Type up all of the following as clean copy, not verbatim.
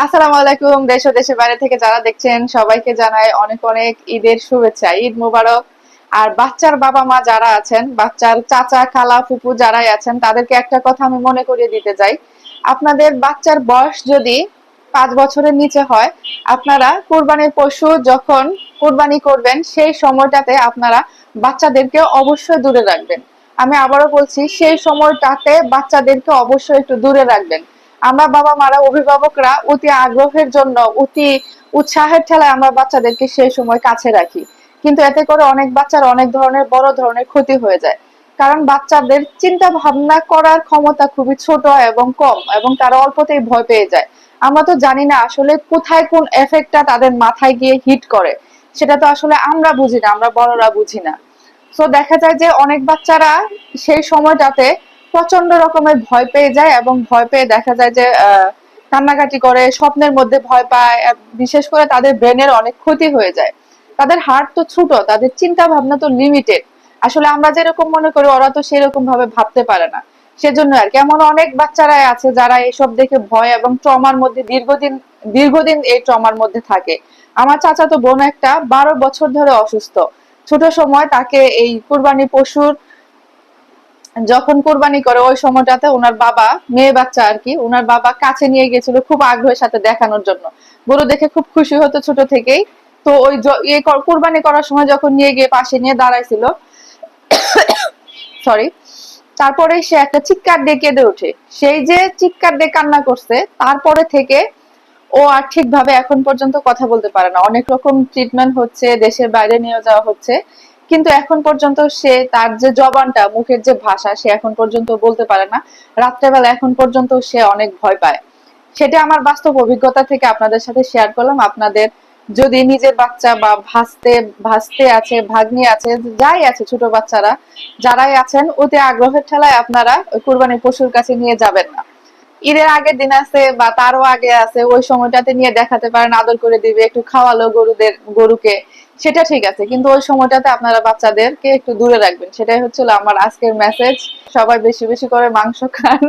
আসসালামু আলাইকুম। দেশ ও দেশের বাইরে থেকে যারা দেখছেন সবাইকে জানাই অনেক অনেক ঈদের শুভেচ্ছা। ঈদ মোবারক। আর বাচ্চার বাবা মা যারা আছেন, বাচ্চার চাচা খালা ফুপু যারাই আছেন, তাদেরকে একটা কথা আমি মনে করিয়ে দিতে চাই। আপনাদের বাচ্চার বয়স যদি 5 বছরের নিচে হয়, আপনারা কুরবানির পশু যখন কুরবানি করবেন সেই সময়টাতে আপনারা বাচ্চাদেরকে অবশ্যই দূরে রাখবেন। আমি আবারও বলছি, সেই সময়টাতে বাচ্চাদেরকে অবশ্যই একটু দূরে রাখবেন। আমরা বাবা মারা অভিভাবকরা অতি আগ্রহের জন্য অতি উৎসাহের ঠেলায় আমরা বাচ্চাদেরকে সেই সময় কাছে রাখি, কিন্তু এতে করে অনেক বাচ্চার অনেক ধরনের বড় ধরনের ক্ষতি হয়ে যায়। কারণ বাচ্চাদের চিন্তা ভাবনা করার ক্ষমতা খুবই ছোট এবং কম, এবং তারা অল্পতেই ভয় পেয়ে যায়। আমরা তো জানি না আসলে কোথায় কোন এফেক্টটা তাদের মাথায় গিয়ে হিট করে। সেটা তো আসলে আমরা বুঝি না, আমরা বড়রা বুঝি না। তো দেখা যায় যে অনেক বাচ্চারা সেই সময়টাতে প্রচন্ড রকমের ভয় পেয়ে যায়, এবং ভয় পেয়ে দেখা যায় যে কান্নাকাটি করে, স্বপ্নের মধ্যে ভয় পায়। বিশেষ করে তাদের ব্রেনের অনেক ক্ষতি হয়ে যায়। তাদের হার্ট তো ছোট, তাদের চিন্তা ভাবনা তো লিমিটেড। আসলে আমরা যেরকম মনে করি ওরা তো সেরকম ভাবে ভাবতে পারে না। সেজন্য আর কি এমন অনেক বাচ্চারাই আছে যারা এসব দেখে ভয় এবং ট্রমার মধ্যে দীর্ঘদিন দীর্ঘদিন এই ট্রমার মধ্যে থাকে। আমার চাচাতো বোন একটা 12 বছর ধরে অসুস্থ। ছোট সময় তাকে এই কুরবানি পশুর যখন কোরবানি করে ওই সময়টাতে ওনার বাবা, মেয়ে বাচ্চা আর কি, ওনার বাবা কাছে নিয়ে গেছিল খুব আগ্রহের সাথে দেখানোর জন্য। গরু দেখে খুব খুশি হতো ছোট থেকেই। তো ওই কোরবানি করার সময় যখন নিয়ে গিয়ে পাশে নিয়ে দাঁড়াইছিল, সরি, তারপরে সে একটা চিৎকার দিয়ে কেঁদে ওঠে। সেই যে চিৎকার দিয়ে কান্না করছে, তারপরে থেকে ও আর ঠিকভাবে এখন পর্যন্ত কথা বলতে পারে না। অনেক রকম ট্রিটমেন্ট হচ্ছে, দেশের বাইরে নিয়ে যাওয়া হচ্ছে, কিন্তু এখন পর্যন্ত সে তার যে জবানটা, মুখের যে ভাষা, সে এখন পর্যন্ত বলতে পারে না। রাত্রেবেলা এখন পর্যন্ত সে অনেক ভয় পায়। সেটা আমার বাস্তব অভিজ্ঞতা থেকে আপনাদের সাথে শেয়ার করলাম। আপনাদের যদি নিজের বাচ্চা বা ভাস্তে ভাস্তে আছে, ভাগ্নি আছে, যাই আছে, ছোট বাচ্চারা যারাই আছেন, অতি আগ্রহের ঠেলায় আপনারা ওই কুরবানির পশুর কাছে নিয়ে যাবেন না। ঈদের আগের দিন আছে বা তারও আগে আছে, ওই সময়টাতে নিয়ে দেখাতে পারেন, আদর করে দিবে, একটু খাওয়ালো গরুকে, সেটা ঠিক আছে, কিন্তু ওই সময়টাতে আপনারা বাচ্চাদেরকে একটু দূরে রাখবেন। সেটাই হচ্ছিল আমার আজকের মেসেজ। সবাই বেশি বেশি করে মাংস খান।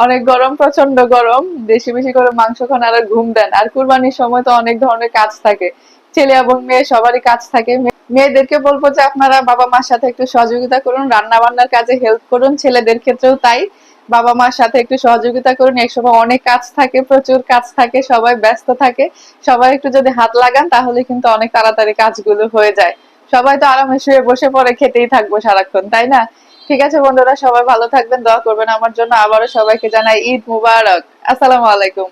অনেক গরম, প্রচন্ড গরম। বেশি বেশি করে মাংস খান আর ঘুম দেন। আর কুরবানির সময় তো অনেক ধরনের কাজ থাকে, ছেলে এবং মেয়ে সবারই কাজ থাকে। মেয়েদেরকে বলবো যে আপনারা বাবা মার সাথে একটু সহযোগিতা করুন, রান্না বান্নার কাজে হেল্প করুন। ছেলেদের ক্ষেত্রেও তাই, বাবা মার সাথে একটু সহযোগিতা করুন। এক সময় অনেক কাজ থাকে, প্রচুর কাজ থাকে, সবাই ব্যস্ত থাকে। সবাই একটু যদি হাত লাগান তাহলে কিন্তু অনেক তাড়াতাড়ি কাজগুলো হয়ে যায়। সবাই তো আরামে শুয়ে বসে পড়ে খেতেই থাকবো সারাক্ষণ, তাই না? ঠিক আছে বন্ধুরা, সবাই ভালো থাকবেন, দোয়া করবেন আমার জন্য। আবারও সবাইকে জানাই ঈদ মুবারক। আসসালামু আলাইকুম।